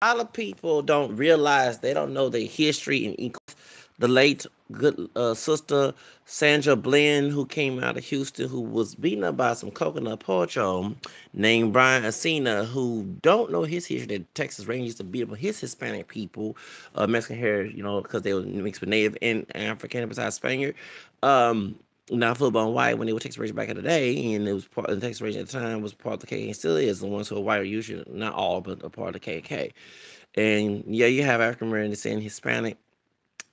A lot of people don't realize they don't know their history and the late good sister Sandra Bland, who came out of Houston, who was beaten up by some coconut pocho named Brian Acina, who don't know his history. That Texas Rangers used to beat up his Hispanic people, Mexican hair, because they were mixed with Native and African besides Spaniard. Not football and white when they were Texas Rangers back in the day, and it was part of the Texas Rangers at the time was part of the KKK, and still is. The ones who are white are usually not all, but a part of the KKK. And yeah, you have African Americans and Hispanic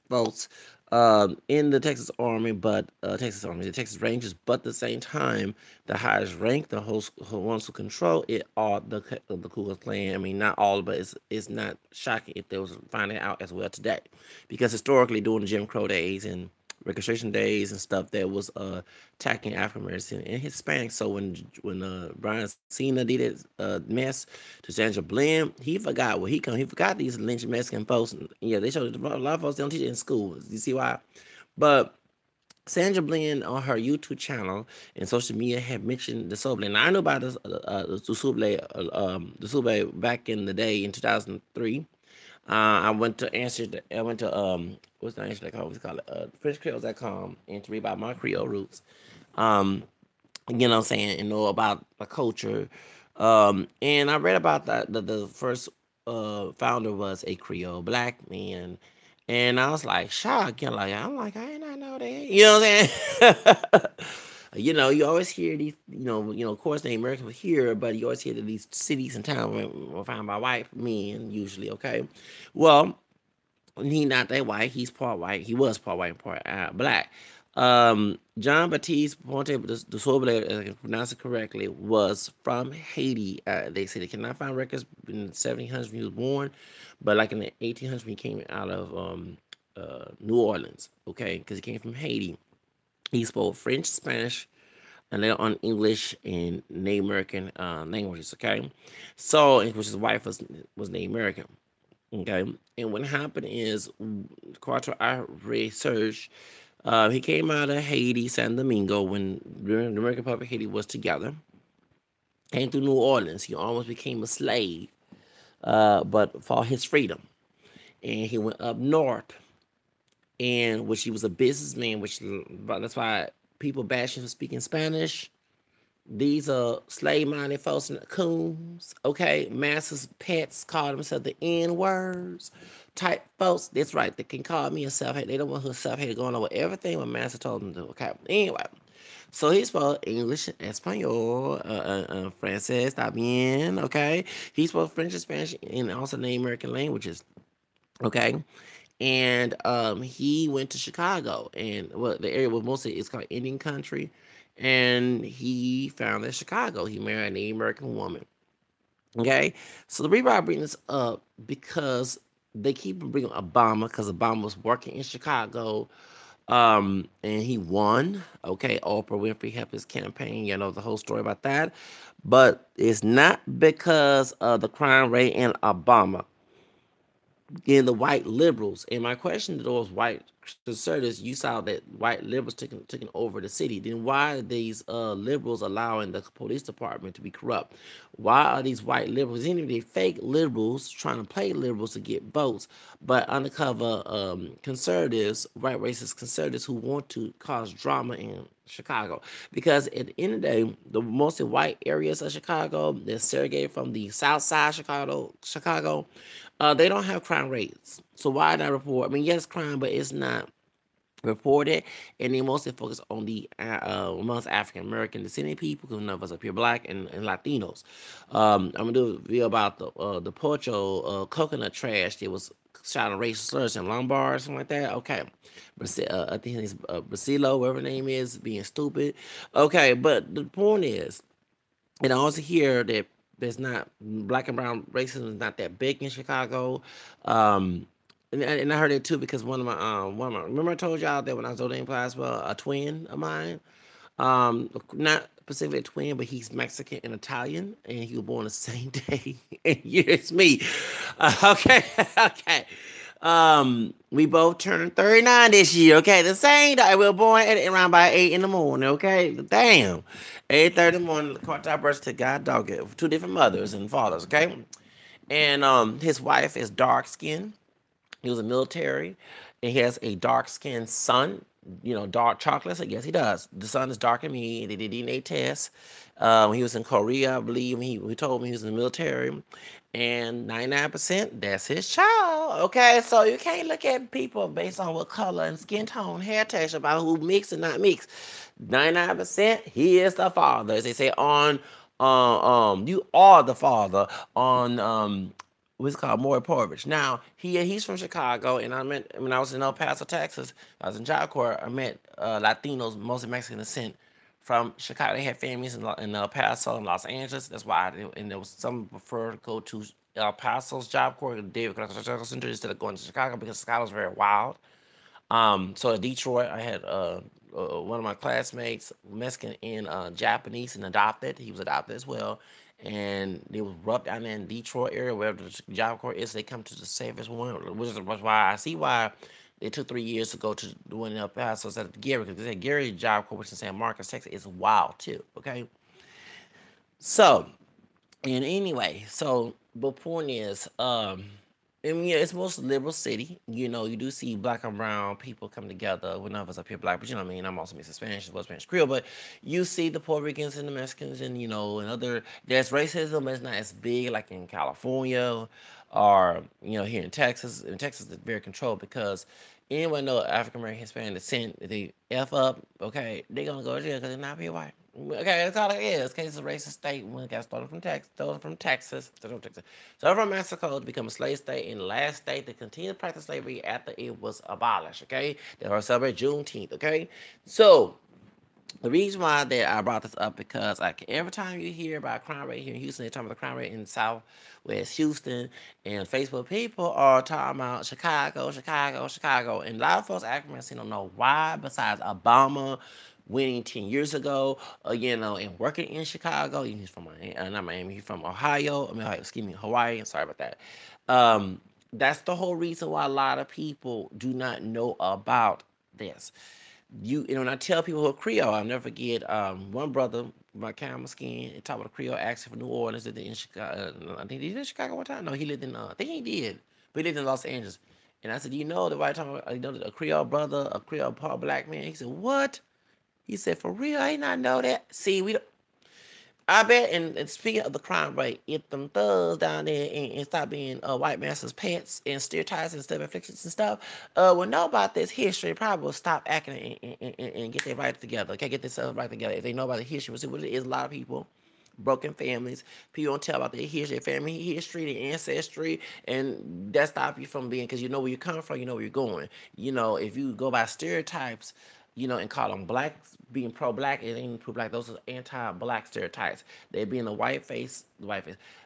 folks in the Texas Army, but the Texas Rangers, but at the same time, the highest rank, the host, who ones who control it, are the Ku Klux Klan. I mean, not all, but it's not shocking if they was finding out as well today, because historically, during the Jim Crow days and Reconstruction days and stuff, that was attacking African Americans and Hispanics. So when Brian Cena did his mess to Sandra Bland, he forgot where he come. He forgot these lynch Mexican folks. And, yeah, they showed a lot of folks they don't teach it in school. You see why? But Sandra Bland on her YouTube channel and social media had mentioned the Sable. And I know about this, the Sable back in the day in 2003. I went to what's the answer they call it? What's it called? FrenchCreoles.com and to read about my Creole roots. Um, you know what I'm saying, and know about the culture. And I read about that the first founder was a Creole black man. And I was like shocked, I ain't not know that. You know what I'm saying? You always hear these, of course the Americans here, but you always hear that these cities and towns were founded by white men usually, okay? Well, he not that white. He's part white. He was part white and part black. John Baptiste Ponte de Sorbonne, if I can pronounce it correctly, was from Haiti. They say they cannot find records in the 1700s when he was born, but like in the 1800s when he came out of New Orleans, okay, because he came from Haiti. He spoke French, Spanish, and later on English and Native American languages, okay? So, which his wife was Native American. Okay, and what happened is, Carter I researched, he came out of Haiti, San Domingo, when the American Republic of Haiti was together. Came through New Orleans. He almost became a slave, but for his freedom. And he went up north, and which he was a businessman, but that's why people bash him for speaking Spanish. These are slave-minded folks and coons, okay? Masters, pets, call themselves the N-words type folks. That's right. They can call me a self-hate. They don't want her self-hate going over everything my master told them to do, okay? Anyway, so he spoke English, Espanol, Francés, está bien, okay? He spoke French and Spanish and also Native American languages, okay? And he went to Chicago, and well, the area was mostly it's called Indian Country, and he found that Chicago. He married an Native American woman. Okay, so the reason why I bring this up because they keep bringing Obama because Obama was working in Chicago, and he won. Okay, Oprah Winfrey helped his campaign. You know the whole story about that, but it's not because of the crime rate in Obama in the white liberals. And my question to those white conservatives, you saw that white liberals taking over the city. Then why are these liberals allowing the police department to be corrupt? Why are these white liberals, any of they fake liberals, trying to play liberals to get votes, but undercover conservatives, white racist conservatives who want to cause drama in Chicago? Because at the end of the day, the mostly white areas of Chicago, they're segregated from the South Side Chicago, they don't have crime rates. So why not report? I mean, yes, crime, but it's not reported, and they mostly focus on the amongst African American descendant people, because none of us up here black and Latinos. I'm gonna do a video about the Pocho coconut trash that was shot on racial slurs in Lombard, something like that. Okay, I think it's Brasilo, whatever the name is, being stupid. Okay, but the point is, and I also hear that there's not black and brown racism is not that big in Chicago. And I heard it too because remember I told y'all that when I was in Plasma, a twin of mine, not specifically a twin, but he's Mexican and Italian, and he was born the same day and year as me. Okay, okay. We both turned 39 this year, okay? The same day. We were born around by 8 in the morning, okay? Damn. 8:30 in the morning, caught our birth to God dog it. Two different mothers and fathers, okay? And his wife is dark skinned. He was a military, and he has a dark skinned son. Dark chocolate. So yes, he does. The son is darker than me. They did DNA tests. He was in Korea, I believe. He told me he was in the military, and 99% that's his child. Okay, so you can't look at people based on what color and skin tone, hair texture, about who mix and not mix. 99% he is the father. As they say on you are the father on what's called Maury Povich. Now he's from Chicago, and I met when I was in El Paso, Texas. I was in Job Corps. I met Latinos, mostly Mexican descent, from Chicago. They had families in El Paso and Los Angeles. That's why, and there was some prefer to go to El Paso's Job Corps, David Cultural Center, instead of going to Chicago, because Chicago's very wild. So in Detroit, I had one of my classmates, Mexican and Japanese, and adopted. He was adopted as well. And they was rough down there in Detroit area, wherever the Job Corps is. They come to the safest one, which is why I see why it took 3 years to go to the one in El Paso instead of Gary, because they said Gary Job Corps, which is in San Marcos, Texas, is wild too. Okay, so and anyway, so the point is, I mean, yeah, it's mostly liberal city. You do see black and brown people come together. Well, none of us up here black, but you know what I mean. I'm also mixed Spanish as well, Spanish Creole. But you see the Puerto Ricans and the Mexicans, and and other. There's racism, but it's not as big like in California, or here in Texas. In Texas, it's very controlled because anyone know African American Hispanic descent, if they f up, okay, they gonna go to jail because they're not pure white. Okay, that's all it is. Okay, it's a racist state. When it got started from Mexico to become a slave state, and the last state to continue to practice slavery after it was abolished. Okay, they are celebrate Juneteenth. Okay, so the reason why that I brought this up, because like every time you hear about crime rate here in Houston, they're talking about the crime rate in Southwest Houston, and Facebook people are talking about Chicago, Chicago, Chicago, and a lot of folks African Americans don't know why. Besides Obama winning 10 years ago, and working in Chicago, he's from not Miami, he's from Ohio. Excuse me, Hawaii. I'm sorry about that. That's the whole reason why a lot of people do not know about this. When I tell people who are Creole, I'll never forget one brother, my camera skin, and talked about a Creole accent from New Orleans, lived in Chicago. I think he lived in Chicago one time. No, he lived in, I think he did, but he lived in Los Angeles. And I said, the right time, a Creole brother, a Creole part black man. He said, what? He said, for real? I did not know that. See, I bet, and speaking of the crime rate, if them thugs down there and stop being white masters' pets and stereotypes and stuff, afflictions and stuff, will know about this history, probably will stop acting and get their right together. Okay, get themselves right together. If they know about the history, we'll see what it is. A lot of people, broken families, people don't tell about their history, their family history, their ancestry, and that stop you from being, because you know where you're coming from, you know where you're going. If you go by stereotypes, and call them black, being pro-black, it ain't pro-black. Those are anti-black stereotypes. They being a white face.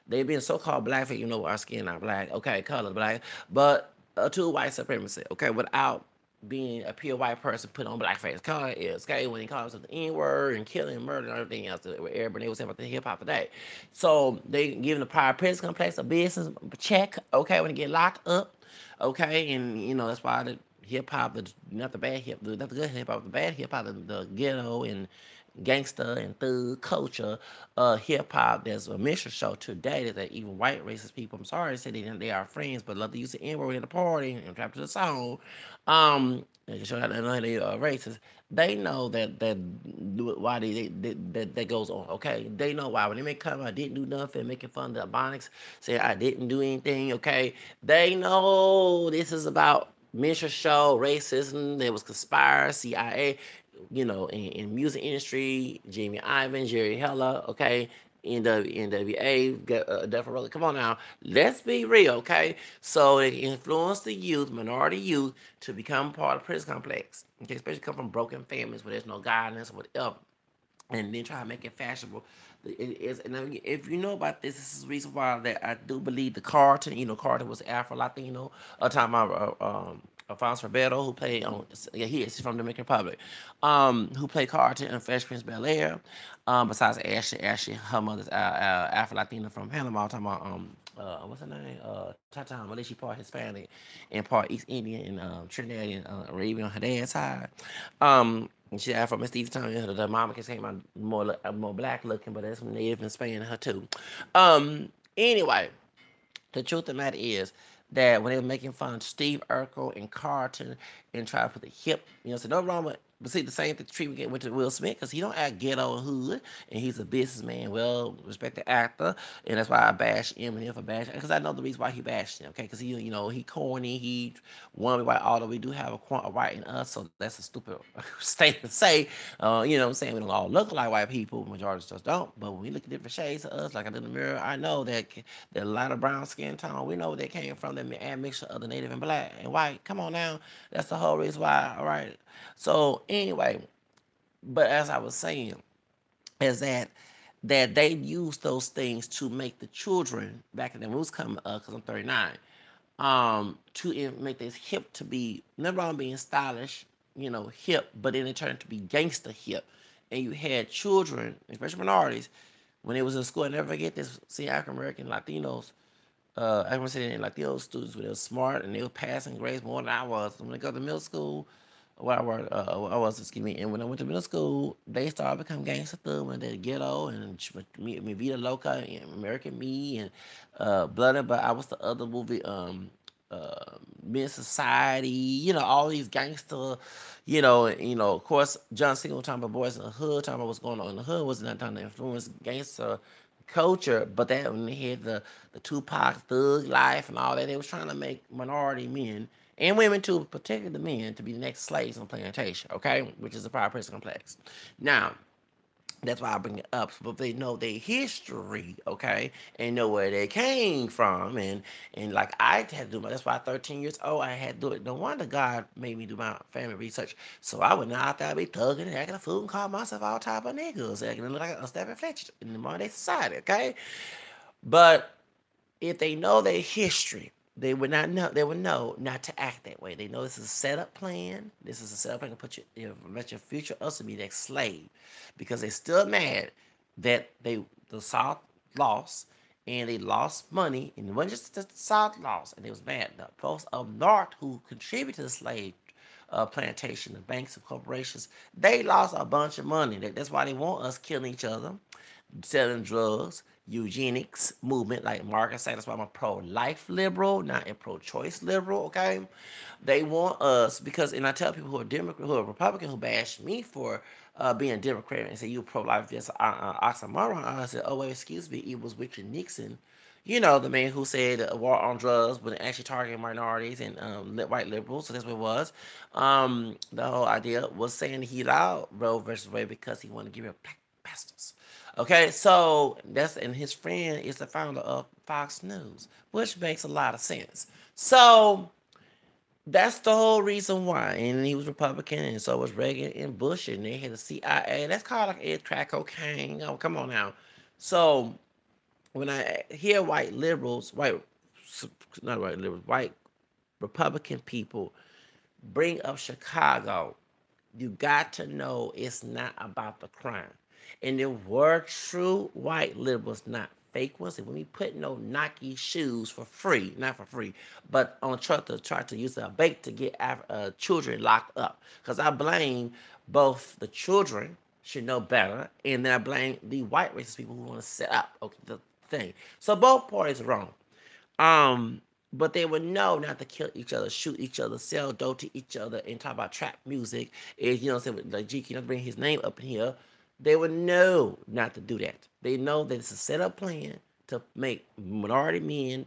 They being so-called black face, our skin not black. Okay, color black, but to white supremacy. Okay, without being a pure white person put on blackface. Color is okay when he calls it the N-word and killing, murder, and everything else that everybody was saying about the hip hop today. So they giving the prior president complex a business check. Okay, when they get locked up. Okay, and that's why the hip hop, not the bad not the good hip hop, the bad hip hop, the ghetto and gangster and thug culture, hip hop. There's a mission show today that even white racist people, I'm sorry to say they are friends, but love to use the N word at a party and trap to the song. They can show that they are racist. They know that why that goes on. Okay, they know why when they make come, I didn't do nothing, making fun of the Ebonics, say I didn't do anything. Okay, they know this is about Misha show, racism. There was conspire, CIA, in music industry, Jamie Ivan, Jerry Heller, okay, NWA, Death Row. Come on now, let's be real, okay? So it influenced the youth, minority youth, to become part of prison complex. Okay, especially come from broken families where there's no guidance, whatever, and then try to make it fashionable. It is, and if you know about this, this is the reason why that I do believe the Carlton. Carlton was Afro Latino. Talking about Alfonso Ribeiro, who played on, he's from the Dominican Republic, who played Carlton in Fresh Prince Bel Air. Besides Ashley, her mother's Afro Latina from Panama. Talking about what's her name? Tata, well, she part Hispanic and part East Indian and Trinidadian, Arabian on her dad's side. And she Afro mestiza. The mama came out more black looking, but there's some native in Spain in her too. Anyway, The truth of the matter is that when they were making fun of Steve Urkel and Carlton and try to put the hip, so no wrong with, but see the same treatment went to Will Smith because he don't act ghetto and hood, and he's a businessman, well respected actor, and that's why I bash Eminem for bashing because I know the reason why he bashed him, okay? Because he corny, he wanna be white, although we do have a white in us, so that's a stupid statement to say. What I'm saying? We don't all look like white people, majority of us don't, but when we look at different shades of us, like I did in the mirror, I know that a lot of brown skin tone, we know where they came from, the admixture of the native and black and white. Come on now. That's the whole reason why, all right? So anyway, but as I was saying, is that they used those things to make the children back in the when we was coming up, because I'm 39, to make this hip to be never wrong being stylish, hip, but then it turned to be gangster hip. And you had children, especially minorities, when they was in school. I never forget this. See, African American Latinos, I was saying Latino students, when they were smart and they were passing grades more than I was. When I go to middle school, where I was, excuse me, and when I went to middle school, they started becoming gangster thug when they ghetto and me Vida Loca and American Me and Blooded, but I was the other movie, Mid Society, all these gangster, of course, John Singer was talking about boys in the hood, talking about what's going on in the hood, was not trying to influence gangster culture, but that when they had the Tupac thug life and all that, they was trying to make minority men and women too, particularly the men, to be the next slaves on the plantation, okay? Which is a pride person complex. Now, that's why I bring it up. But they know their history, okay, and know where they came from, and like I had to do my. That's why at 13 years old I had to do it. No wonder God made me do my family research, so I would not out there be thugging and acting a fool and call myself all type of niggas, acting like a step Fletcher in the modern day society, okay. But if they know their history, they would not know. They would know not to act that way. They know this is a setup plan. This is a setup plan to put let your future us to be that slave, because they're still mad that the South lost and they lost money, and it wasn't just the South lost, and they was mad. The folks up north who contributed to the slave plantation, the banks and corporations, they lost a bunch of money. That's why they want us killing each other, selling drugs, eugenics movement, like Marcus said. That's why I'm a pro-life liberal, not a pro-choice liberal. Okay, they want us because, and I tell people who are Democrat, who are Republican, who bash me for being a Democrat and say you pro-life, just oxymoron. I said, oh wait, excuse me, it was Richard Nixon. The man who said a war on drugs would actually target minorities and white liberals. So that's what it was. The whole idea was saying he allowed Roe versus Wade because he wanted to give it black pastors. Okay, so and his friend is the founder of Fox News, which makes a lot of sense. So that's the whole reason why. And he was Republican, and so was Reagan and Bush, and they had the CIA. That's called like crack cocaine. Oh, come on now. So when I hear not white liberals, white Republican people bring up Chicago, you got to know it's not about the crime. And there were true white liberals, not fake ones. And when we put no Nike shoes for free, not for free, but on a truck to try to use a bait to get children locked up. Because I blame both the children should know better, and then I blame the white racist people who want to set up the thing. So both parties are wrong. But they would know not to kill each other, shoot each other, sell dope to each other, and talk about trap music. Is like GQ not bring his name up in here. They would know not to do that. They know that it's a setup plan to make minority men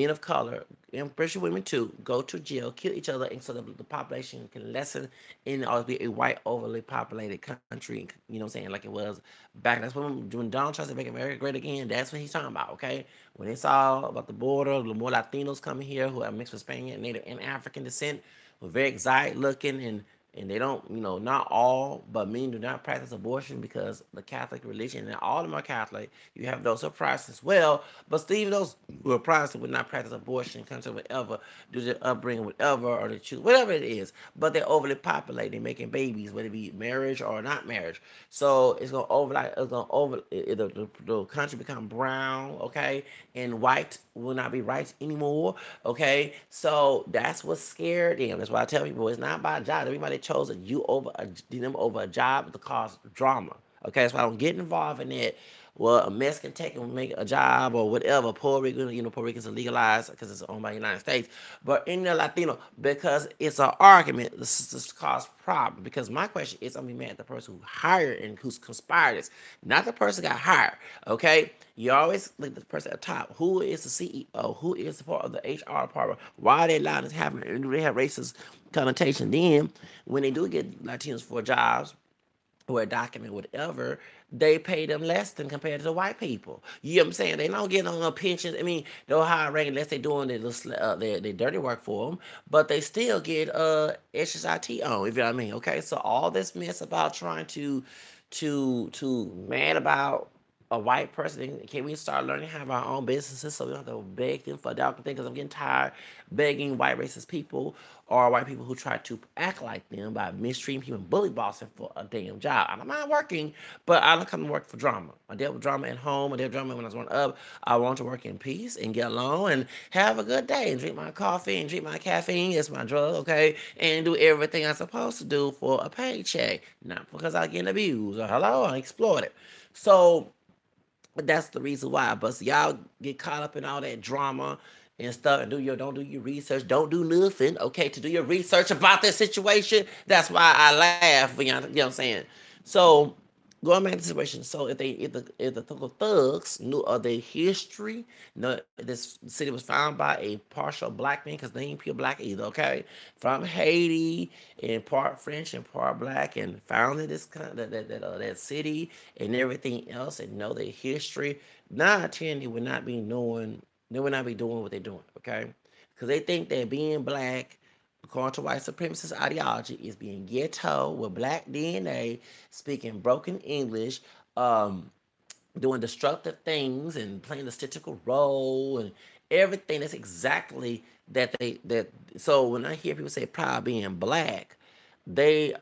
of color, and British women too, go to jail, kill each other, and so the population can lessen and always be a white, overly populated country. What I'm saying? Like it was back. That's when Donald Trump said "Make America Great Again." That's what he's talking about. Okay, when they saw about the border, the more Latinos coming here who are mixed with Spanish, Native, and African descent, were very exotic looking, and they don't, not all, but many do not practice abortion because the Catholic religion, and all of them are Catholic. You have those who are Protestant as well, but still, even those who are Protestant would not practice abortion, country, whatever, do their upbringing, whatever, or they choose, whatever it is. But they're overly populated, they're making babies, whether it be marriage or not marriage. So it's gonna the country become brown, okay, and white will not be right anymore, okay. So that's what scared them. That's why I tell people it's not about a job. Everybody chose them over a job to cause drama. Okay, that's why I don't get involved in it. well, a Mexican take and make a job or whatever. Puerto Rican, Puerto Ricans are legalized because it's owned by the United States. But in the Latino, because it's an argument, this cause problem. Because my question is, I'm gonna be mad at the person who hired and who's conspired this, not the person got hired. Okay, you always look at the person at the top. Who is the CEO? Who is the part of the HR department? Why are they allowing this to happen? And do they have racist connotation? Then, when they do get Latinos for jobs, or a document, whatever, they pay them less than compared to the white people. You know what I'm saying? They don't get on a pensions. I mean, they'll hire rank unless they're doing their dirty work for them, but they still get SSIT on, if you know what I mean. Okay, so all this mess about trying to mad about a white person, can we start learning how to have our own businesses so we don't have to beg them for a dollar thing? Because I'm getting tired begging white racist people or white people who try to act like them by mistreating people and bully bossing for a damn job. I don't mind working, but I don't come to work for drama. I dealt with drama at home. I dealt with drama when I was growing up. I want to work in peace and get along and have a good day and drink my coffee and drink my caffeine. It's my drug, okay? And do everything I'm supposed to do for a paycheck. Not because I get abused or hello, I exploited. So but that's the reason why. But y'all get caught up in all that drama and stuff and don't do your research. Don't do nothing, okay, to do your research about that situation. That's why I laugh when y'all, you know what I'm saying. So going back to the situation. So if the thugs knew of their history, this city was founded by a partial black man because they ain't pure black either, okay, from Haiti and part French and part black, and founded this kind of that city and everything else, and know their history. 9 out of 10 they would not be doing what they're doing, okay, because they think that being black, according to white supremacist ideology, is being ghetto with black DNA, speaking broken English, um, doing destructive things and playing the statistical role and everything. That's exactly that. So when I hear people say proud being black,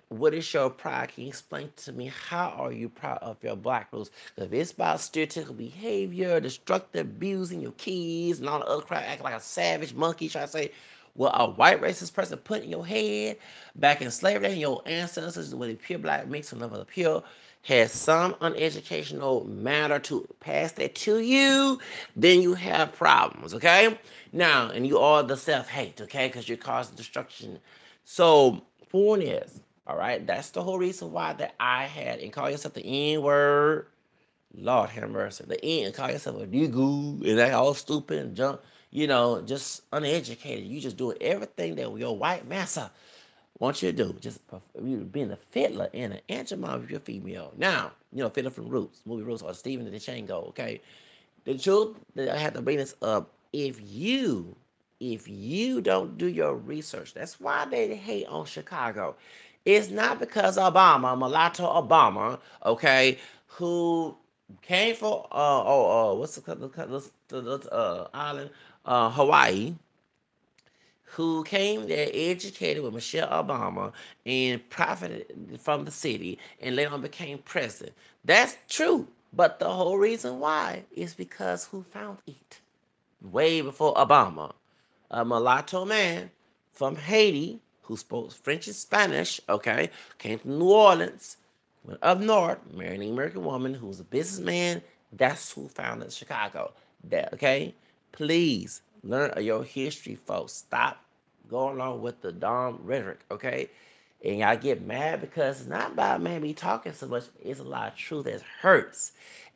what is your pride? Can you explain to me how are you proud of your black roots? If it's about stereotypical behavior, destructive abusing your kids and all the other crap, acting like a savage monkey, trying to say what a white racist person put in your head back in slavery, and your ancestors with a pure black mix with another pure has some uneducational matter to pass that to you, then you have problems, okay? Now, and you are the self-hate, okay? Because you're causing destruction. So, point is, all right, that's the whole reason why that I had, and call yourself the N-word, Lord have mercy. The N, call yourself a nigga, and that all stupid and junk, just uneducated. You just doing everything that your white massa wants you to do. Just you being a fiddler and an angel mom if you're female. Now, fiddler from Roots, movie Roots, or Stephen the Django, okay? The truth that I have to bring this up, if you don't do your research, that's why they hate on Chicago. It's not because Obama, mulatto Obama, okay, who came from what's the island, Hawaii, who came there educated with Michelle Obama and profited from the city and later on became president. That's true. But the whole reason why is because who found it? Way before Obama. A mulatto man from Haiti who spoke French and Spanish, okay, came from New Orleans, went up north, married an American woman who was a businessman. That's who founded Chicago. That, okay? Please learn your history, folks. Stop going along with the dumb rhetoric, okay? And y'all get mad because it's not about maybe talking so much. It's a lot of truth that hurts.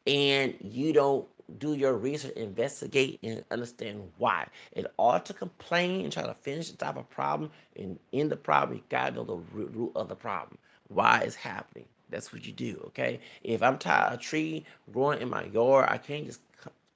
And you don't do your research, investigate, and understand why. In order to complain and try to finish the type of problem and end the problem, you gotta know the root of the problem. Why it's happening. That's what you do, okay? If I'm tired of a tree growing in my yard, I can't just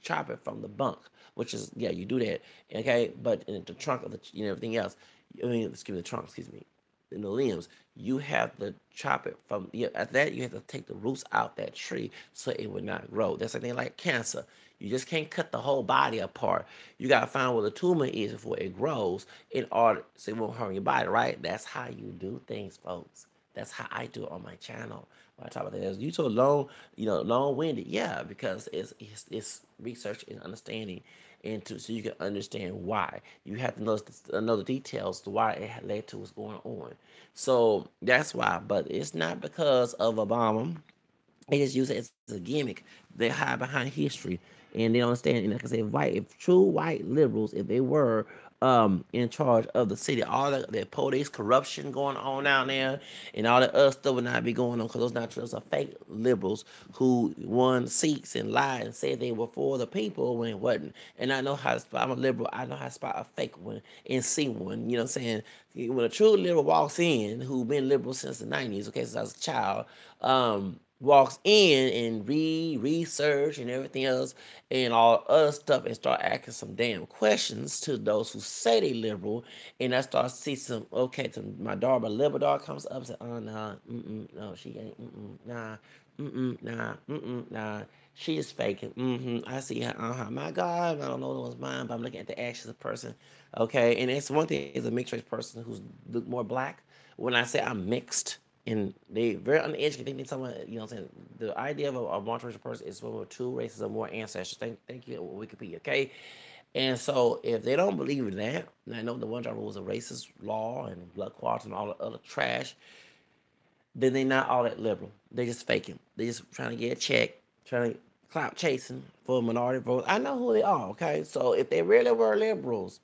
chop it from the bunk, which is, yeah, you do that, okay? But in the trunk of the, everything else, excuse me, the trunk, excuse me, in the limbs, you have to chop it from, after that, you have to take the roots out that tree so it would not grow. That's a thing like cancer. You just can't cut the whole body apart. You got to find where the tumor is before it grows in order so it won't harm your body, right? That's how you do things, folks. That's how I do it on my channel. When I talk about that, you so long-winded, yeah, because it's research and understanding, and so you can understand why. You have to know the details to why it had led to what's going on. So that's why. But it's not because of Obama. They just use it as a gimmick. They hide behind history, and they don't understand. And like I said, if true white liberals, if they were in charge of the city, all the police corruption going on down there, and all that other stuff would not be going on because those not true. Those are fake liberals who won seats and lied and said they were for the people when it wasn't. And I know how to spot. I'm a liberal. I know how to spot a fake one and see one. You know what I'm saying? When a true liberal walks in, who been liberal since the '90s, okay, since I was a child, walks in and research and everything else and all other stuff and start asking some damn questions to those who say they liberal, and I start to see some, okay, to my daughter, my liberal daughter comes up and says, oh nah, no, she ain't, nah, nah, she is faking. I see her. My God, I don't know one's mind, but I'm looking at the actions of the person. Okay, and it's one thing is a mixed race person who's look more black. When I say I'm mixed, and they very uneducated. They someone, you know, what I'm saying the idea of a multiracial person is when two races or more ancestors. Thank you, Wikipedia. Okay, and so if they don't believe in that, and I know the one job was a racist law and blood quality and all the other trash, then they not all that liberal. They just faking. They just trying to get a check, trying to clout chasing for minority votes. I know who they are. Okay, so if they really were liberals,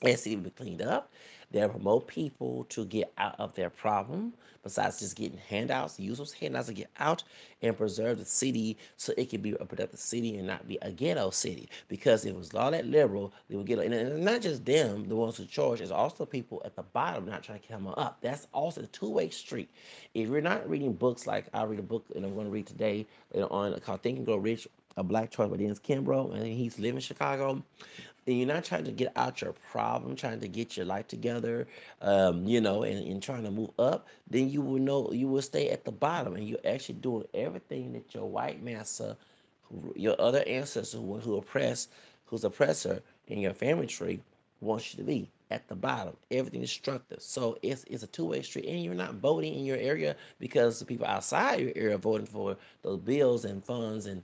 and see be cleaned up. They'll promote people to get out of their problem, besides just getting handouts, use those handouts to get out and preserve the city so it can be a productive city and not be a ghetto city. Because if it was all that liberal, they would get, and not just them, the ones who charge, it's also people at the bottom not trying to come up. That's also a two-way street. If you're not reading books like I read a book and I'm going to read today later on called Think and Grow Rich, a black choice by Dennis Kimbrough, and he's living in Chicago, and you're not trying to get out your problem, trying to get your life together, and trying to move up, then you will know you will stay at the bottom, and you're actually doing everything that your white master, your other ancestor who oppressed, who's oppressor in your family tree, wants you to be at the bottom. Everything is destructive. So it's a two-way street, and you're not voting in your area because the people outside your area are voting for those bills and funds and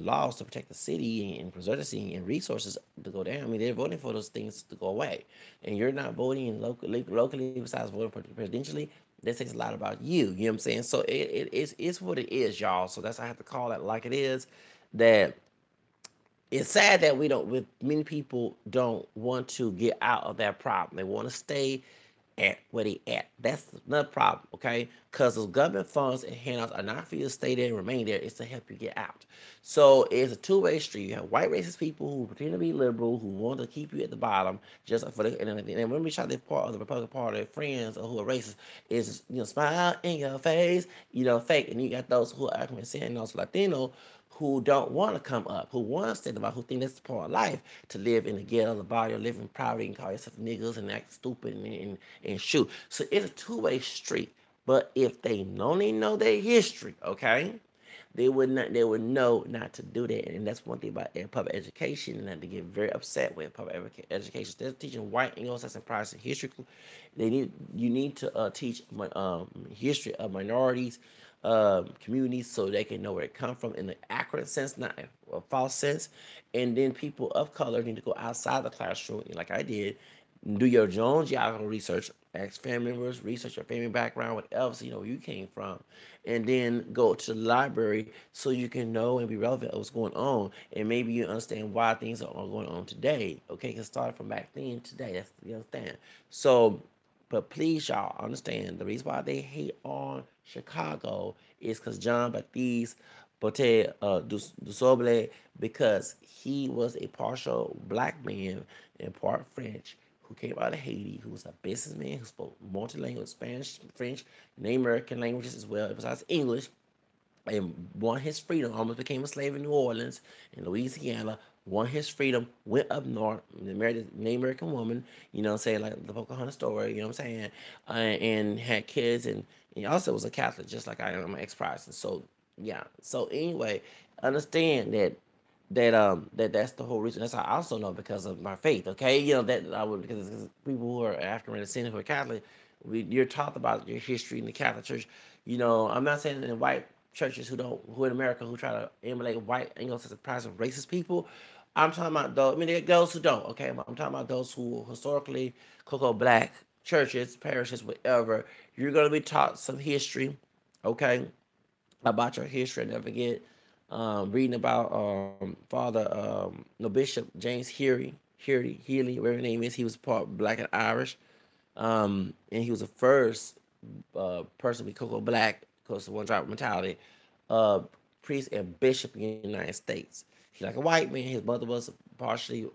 laws to protect the city and preserve the city and resources to go down. I mean, they're voting for those things to go away, and you're not voting locally besides voting presidentially. That says a lot about you. You know what I'm saying? So it's what it is, y'all. So that's I have to call it like it is. That it's sad that we don't with many people don't want to get out of that problem. They want to stay at where they at. That's another problem, okay? Because those government funds and handouts are not for you to stay there and remain there. It's to help you get out. So it's a two-way street. You have white racist people who pretend to be liberal, who want to keep you at the bottom, just for the and when we try to part of the Republican Party, their friends or who are racist is smile in your face, fake. And you got those who are African and those Latino who don't want to come up, who want to stand about, who think that's part of life, to live in the ghetto, the body, or live in poverty and call yourself niggas and act stupid and shoot. So it's a two-way street. But if they only know their history, okay, they would know not to do that. And that's one thing about public education, and that they get very upset with public education. They're teaching white Anglo-Saxon Protestant history. You need to teach history of minorities, communities, so they can know where it come from in an accurate sense, not a false sense. And then people of color need to go outside the classroom, like I did, do your own geographical research, ask family members, research your family background, what else where you came from, and then go to the library so you can know and be relevant of what's going on, and maybe you understand why things are going on today. Okay, because started from back then to today. That's you understand. So, but please, y'all understand the reason why they hate on Chicago is because John Baptiste Bote du Sable, because he was a partial black man and part French who came out of Haiti, who was a businessman who spoke multilingual Spanish, French, Native American languages as well, besides English, and won his freedom, almost became a slave in New Orleans, in Louisiana, won his freedom, went up north, married a Native American woman, what I'm saying, like the Pocahontas story, you know what I'm saying, and had kids, and he also was a Catholic, just like I am, I'm an ex-Protestant. So, yeah. So, anyway, understand that's the whole reason. That's how I also know, because of my faith. Okay, that I would, because people who are African descendant who are Catholic, you're taught about your history in the Catholic Church. I'm not saying in white churches who in America who try to emulate white Anglo-Saxon Protestant racist people. I'm talking about those. I mean, there are those who don't. Okay, I'm talking about those who historically cocoa black churches, parishes, whatever. You're gonna be taught some history. Okay, about your history. I never forget reading about Father no Bishop James Healy, whatever his name is. He was part black and Irish, and he was the first person to be Cocoa Black, because of one drop mentality, uh, priest and bishop in the United States. He like a white man. His mother was partially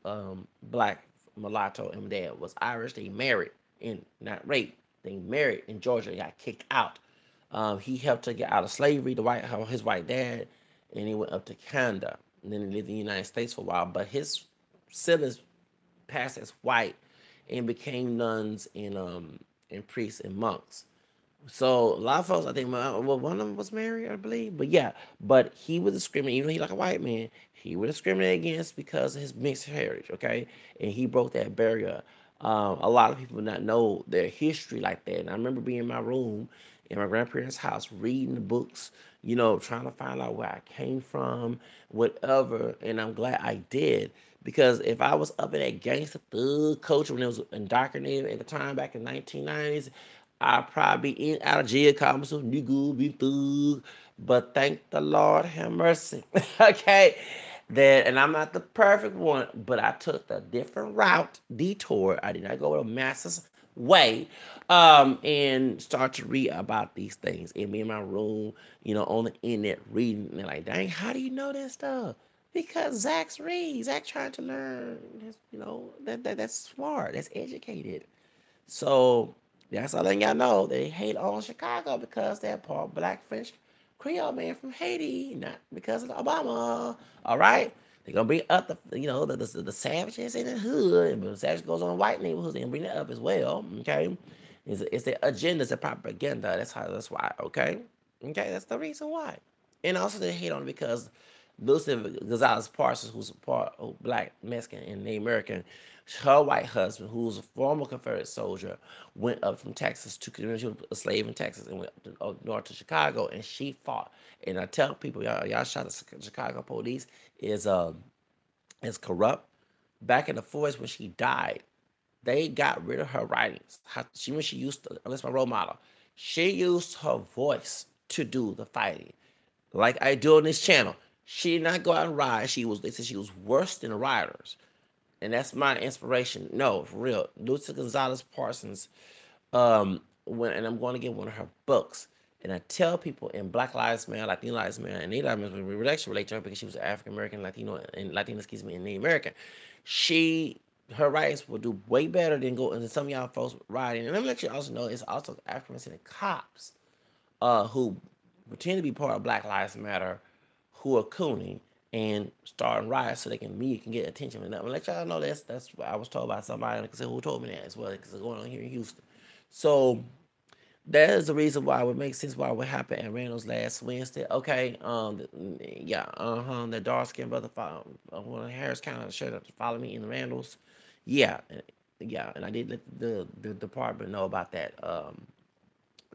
black, mulatto, and my dad was Irish. They married and not raped. They married in Georgia and got kicked out. He helped to get out of slavery, his white dad, and he went up to Canada. And then he lived in the United States for a while. But his siblings passed as white and became nuns and priests and monks. So a lot of folks, I think, well, one of them was married, I believe, but yeah, but he was discriminated. Even though he like a white man, he was discriminated against because of his mixed heritage. Okay, and he broke that barrier. A lot of people not know their history like that. And I remember being in my room in my grandparents' house reading the books, trying to find out where I came from, whatever. And I'm glad I did, because if I was up in that gangster thug culture when it was indoctrinated at the time back in 1990s, I'd probably be in out of jail, call myself nigga, be thug. But thank the Lord, have mercy. Okay, that, and I'm not the perfect one, but I took the different route, detour. I did not go the masses way, and start to read about these things. And me in my room, on the internet reading, and they're like, dang, how do you know that stuff? Because Zach's read. Zach trying to learn. That's smart. That's educated. So that's all letting y'all know they hate on Chicago because they're part black French Creole man from Haiti, not because of Obama. All right, they're gonna bring up the savages in the hood, but the savage goes on white neighborhoods. They bring it up as well. Okay, it's their agenda, it's their propaganda. That's why. Okay, that's the reason why. And also they hate on it because Lucy Gonzalez Parsons, who's a part of black Mexican and Native American, her white husband, who was a former Confederate soldier, went up from Texas to, she was a slave in Texas, and went up north to Chicago, and she fought. And I tell people, y'all shot the Chicago police is corrupt. Back in the 40s when she died, they got rid of her writings. When she used to, unless my role model, she used her voice to do the fighting, like I do on this channel. She did not go out and ride. They said she was worse than the riders, and that's my inspiration. No, for real. Lucy Gonzalez Parsons. And I'm going to get one of her books. And I tell people in Black Lives Matter, Latino Lives Matter, and Native Lives Matter, we actually relate to her because she was African American, Latino, excuse me, and Native American. Her writings will do way better than some of y'all folks writing. And let me let you also know, it's also African American cops who pretend to be part of Black Lives Matter, who are cooning and starting riots so they can get attention. And I'm gonna let y'all know that's what I was told by somebody who told me that as well, because it's going on here in Houston. So that is the reason why it would make sense why it would happen at Randall's last Wednesday. Okay, yeah, the dark skinned brother, one of Harris County showed up to follow me in the Randalls. Yeah, yeah, and I did let the department know about that.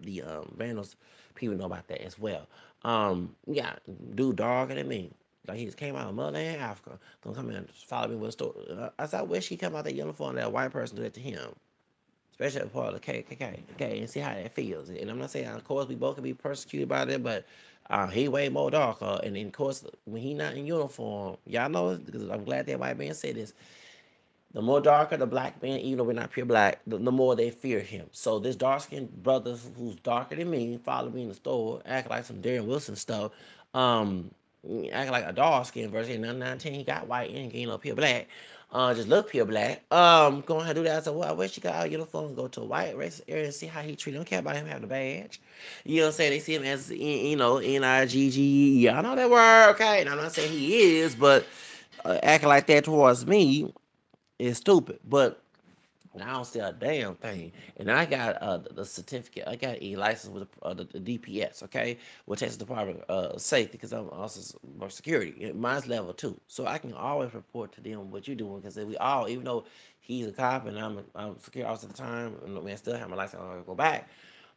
The Vandals people know about that as well. Yeah, dude darker than me. Like he just came out of motherland Africa. Gonna come in and follow me with a story. I said, I wish he come out that uniform, that white person do that to him. Especially as part of the KKK. Okay, and see how that feels. And I'm not saying, of course, we both can be persecuted by that, but he way more darker. And then, of course, when he not in uniform, y'all know, because I'm glad that white man said this, the more darker the black man, even though we're not pure black, the more they fear him. So this dark skinned brother who's darker than me, followed me in the store, acting like some Darren Wilson stuff, um, acting like a dark skinned version. 19, he got white and he pure black. Just look pure black. Go ahead and do that. I said, well, I wish you got out uniform and go to a white racist area and see how he treat. Don't care about him having a badge. You know what I'm saying? They see him as NIGGE. I know that word, okay? And I'm not saying he is, but acting like that towards me is stupid. But I don't see a damn thing. And I got the certificate. I got a license with the DPS, okay, with Texas Department of Safety, because I'm also security. Mine's level 2, so I can always report to them what you're doing. Because we all, even though he's a cop and I'm a security officer at the time, and I still have my license. I go back.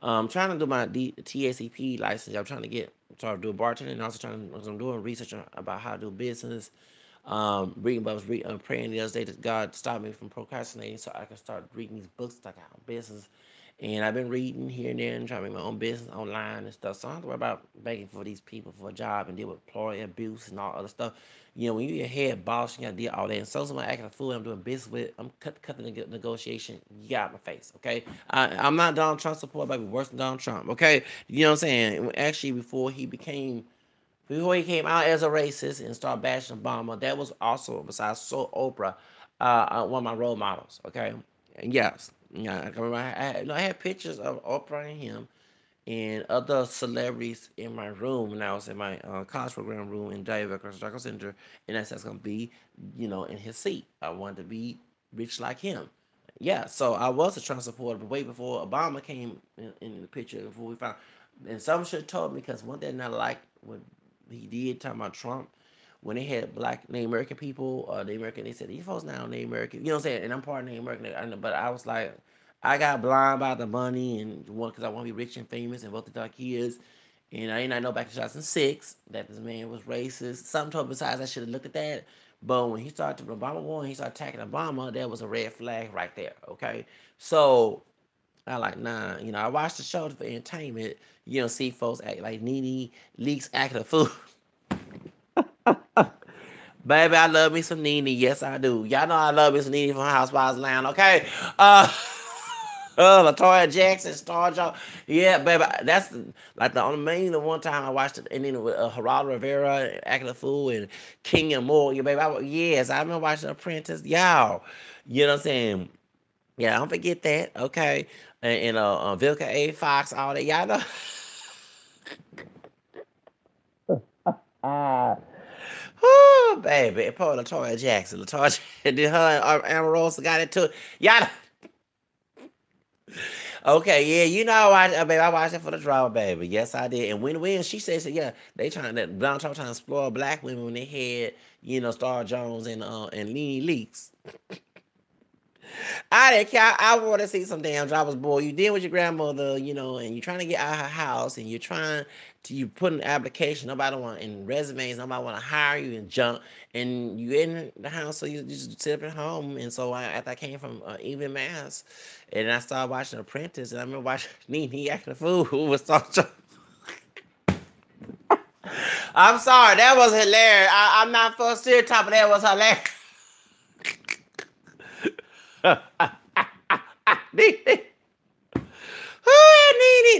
I'm trying to do my TACP license. I'm trying to try to do bartending, and also I'm doing research about how to do business. I was praying the other day that God stop me from procrastinating so I can start reading these books like our business And I've been reading here and there and trying to make my own business online and stuff. So I don't have to worry about begging for these people for a job and deal with employee abuse and all other stuff. You know, when you're your head boss, you got to deal with all that. And so somebody acting a fool, I'm doing business with, I'm cut the negotiation. You got my face, okay? I'm not Donald Trump support, but worse than Donald Trump, okay? You know what I'm saying? Actually, before he came out as a racist and started bashing Obama, that was also, besides so Oprah, one of my role models. Okay, and yes, yeah, I remember I had pictures of Oprah and him and other celebrities in my room when I was in my college program room in David Construction Center, and that's gonna be, in his seat. I wanted to be rich like him. Yeah, so I was a Trump supporter, but way before Obama came in the picture, before we found, and some should have told me because one thing I like what he did talking about Trump when they had black Native American people, Native American, they said these folks now Native American, you know what I'm saying? And I'm part of Native American, but I was like, I got blind by the money and one because I want to be rich and famous and both the kids. And I did not know back in 2006 that this man was racist. Something told me besides I should have looked at that. But when he started Obama won, he started attacking Obama. That was a red flag right there. Okay, so I like nah. I watched the show for entertainment. See folks act like Nene Leaks acting a fool. Baby, I love me some Nene. Yes, I do. Y'all know I love me some Nene from Housewives Lounge. Okay. Latoya Jackson, Star Jones. Yeah, baby, that's like the only main the one time I watched it, and then with Geraldo Rivera acting a fool and King and Moore. Yeah, baby, yes, I remember watching Apprentice. Y'all, you know what I'm saying? Yeah, don't forget that. Okay, and Vilka A. Fox, all that. Y'all know. Ah. Oh, baby, poor Latoya Jackson. Latoya, and then her and Amarosa got into it. Y'all. Okay, yeah, baby, I watched it for the drama, baby. Yes, I did. And when she said, yeah, they trying that Donald Trump trying to explore black women when they had, Star Jones and Lene Leaks. I didn't care. I want to see some damn drivers, boy. You did with your grandmother, and you're trying to get out of her house, and you put an application. Nobody want in resumes. Nobody want to hire you and junk. And you in the house, so you just sit up at home. And so after I came from Even Mass, and I started watching Apprentice, and I remember watching Nene acting a fool who was so. I'm sorry, that was hilarious. I'm not for stereotype, but that was hilarious. Nene.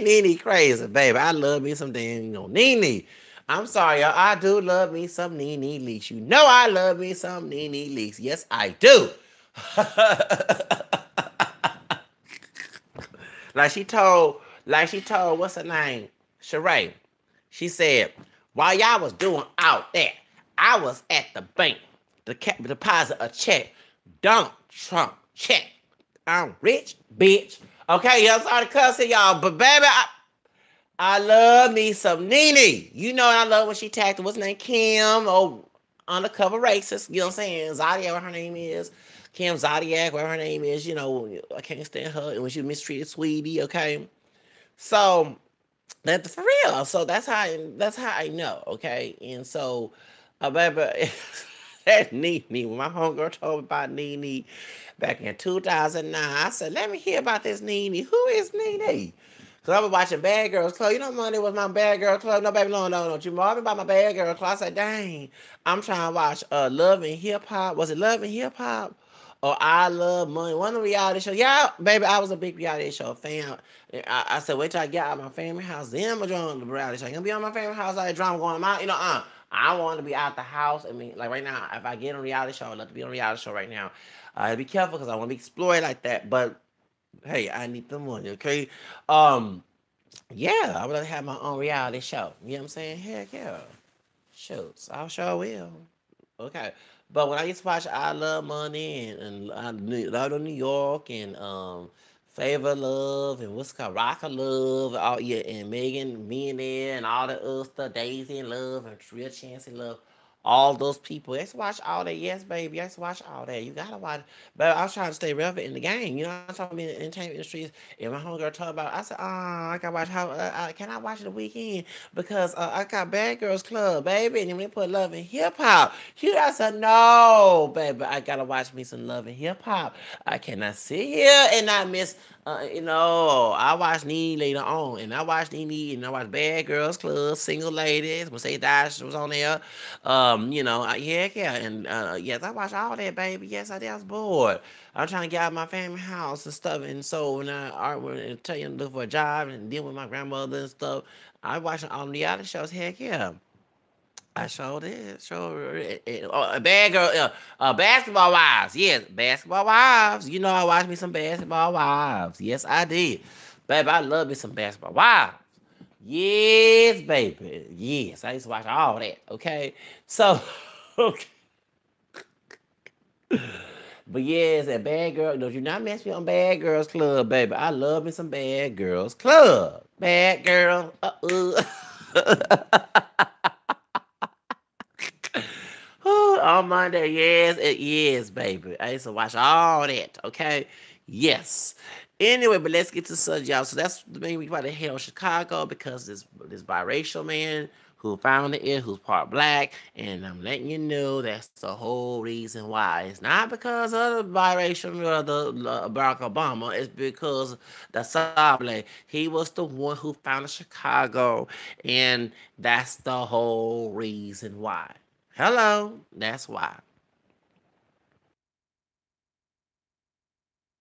Nene crazy, baby. I love me some damn, Nene. I'm sorry, y'all. I do love me some Nene Leaks. I love me some Nene Leaks. Yes, I do. like she told, what's her name? Sheree. She said, while y'all was doing out there, I was at the bank to deposit a check. Donald Trump check. I'm rich, bitch. Okay, y'all sorry to cuss at y'all, but baby, I love me some Nene. I love when she tagged what's her name, Kim, undercover racist. You know what I'm saying? Zodiac, what her name is. Kim Zodiac, whatever her name is. I can't stand her. And when she mistreated Sweetie, okay? So that's for real. So that's how I know, okay? And so, baby, that Nene, when my homegirl told me about Nene back in 2009, I said, let me hear about this Nene. Who is Nene? Because I was watching Bad Girls Club. Monday was my Bad Girl Club. No, baby, no, no, no. You know about my Bad Girl Club. I said, dang, I'm trying to watch Love and Hip Hop. Was it Love and Hip Hop? Or I Love Money. One of the reality shows. Yeah, baby, I was a big reality show fan. I said, wait till I get out of my family house. Then I'm going to join the reality show. I'm going to be on my family house. Like drama going on. I want to be out the house. I mean, like right now, if I get on a reality show, I'd love to be on a reality show right now. Be careful because I want to be exploited like that. But hey, I need the money, okay? Yeah, I would like to have my own reality show. You know what I'm saying? Heck yeah. Shoots, I sure will. Okay. But when I used to watch I Love Money and Love of New York and Favor Love and what's it called Rock of Love, all yeah, and Megan Millionaire and all the other stuff, Daisy in Love and Real Chance in Love, all those people. I used to watch all that. Yes, baby. I used to watch all that. You gotta watch. But I was trying to stay relevant in the game. You know, I'm talking about in the entertainment industries. And my homegirl told about, I said, I can watch how. Can I watch it the weekend? Because I got Bad Girls Club, baby, and then we put Love and Hip Hop. I said, no, baby, I gotta watch me some Love and Hip Hop. I cannot sit here and not miss. I watched Nee later on, and I watched Nee, and I watched Bad Girls Club, Single Ladies, when Say Dash was on there. Yeah, and yes, I watched all that, baby. Yes, I did. I was bored. I was trying to get out of my family house and stuff, and so when I went and tell you to look for a job and deal with my grandmother and stuff, I watched all the other shows. Heck yeah. I sure did. A bad girl, basketball wives. Yes, basketball wives. You know, I watched me some basketball wives. Yes, I did. Baby, I love me some basketball wives. Yes, baby. Yes, I used to watch all that. Okay. So, okay. But yes, that bad girl. Don't you not mess me on Bad Girls Club, baby. I love me some Bad Girls Club. Bad girl. On Monday, yes, it is, baby. I used to watch all that, okay? Yes. Anyway, but let's get to the subject, y'all. So that's the main reason why they held Chicago, because this biracial man who founded it, who's part black, and I'm letting you know that's the whole reason why. It's not because of the biracial or the Barack Obama. It's because the Sable. He was the one who founded Chicago, and that's the whole reason why. Hello, that's why.